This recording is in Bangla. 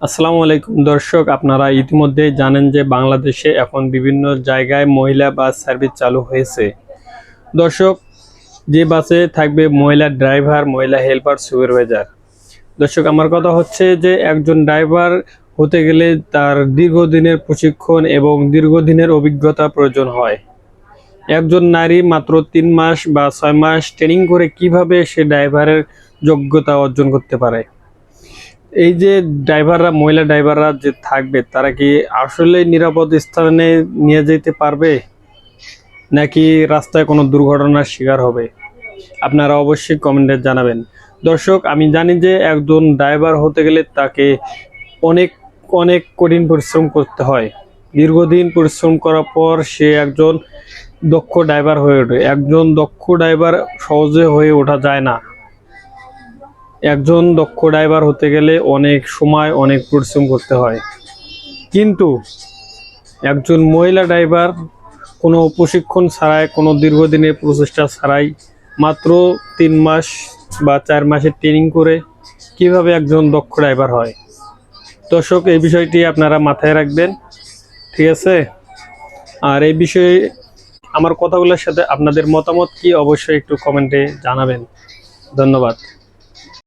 আসসালামু আলাইকুম দর্শক, আপনারা ইতিমধ্যেই জানেন যে বাংলাদেশে এখন বিভিন্ন জায়গায় মহিলা বাস সার্ভিস চালু হয়েছে। দর্শক, যে বাসে থাকবে মহিলা ড্রাইভার, মহিলা হেল্পার, সুপারভাইজার। দর্শক, আমার কথা হচ্ছে যে একজন ড্রাইভার হতে গেলে তার দীর্ঘদিনের প্রশিক্ষণ এবং দীর্ঘদিনের অভিজ্ঞতা প্রয়োজন হয়। একজন নারী মাত্র 3 মাস বা 6 মাস ট্রেনিং করে কিভাবে সে ড্রাইভারের যোগ্যতা অর্জন করতে পারে? এই যে ড্রাইভাররা, মহিলা ড্রাইভাররা যে থাকবে, তারা কি আসলে নিরাপদ স্থানে নিয়ে যেতে পারবে, নাকি রাস্তায় কোনো দুর্ঘটনার শিকার হবে? আপনারা অবশ্যই কমেন্টে জানাবেন। দর্শক, আমি জানি যে একজন ড্রাইভার হতে গেলে তাকে অনেক অনেক কঠিন পরিশ্রম করতে হয়। দীর্ঘদিন পরিশ্রম করার পর সে একজন দক্ষ ড্রাইভার হয়ে ওঠে। একজন দক্ষ ড্রাইভার সহজে হয়ে ওঠা যায় না। একজন দক্ষ ড্রাইভার হতে গেলে অনেক সময়, অনেক পরিশ্রম করতে হয়। কিন্তু একজন মহিলা ড্রাইভার কোনো প্রশিক্ষণ ছাড়াই, কোনো দীর্ঘদিনের প্রচেষ্টা ছাড়াই, মাত্র 3 মাস বা 4 মাসের ট্রেনিং করে কিভাবে একজন দক্ষ ড্রাইভার হয়। দর্শক, এই বিষয়টি আপনারা মাথায় রাখবেন, ঠিক আছে? আর এই বিষয়ে আমার কথাগুলোর সাথে আপনাদের মতামত কি, অবশ্যই একটু কমেন্টে জানাবেন। ধন্যবাদ।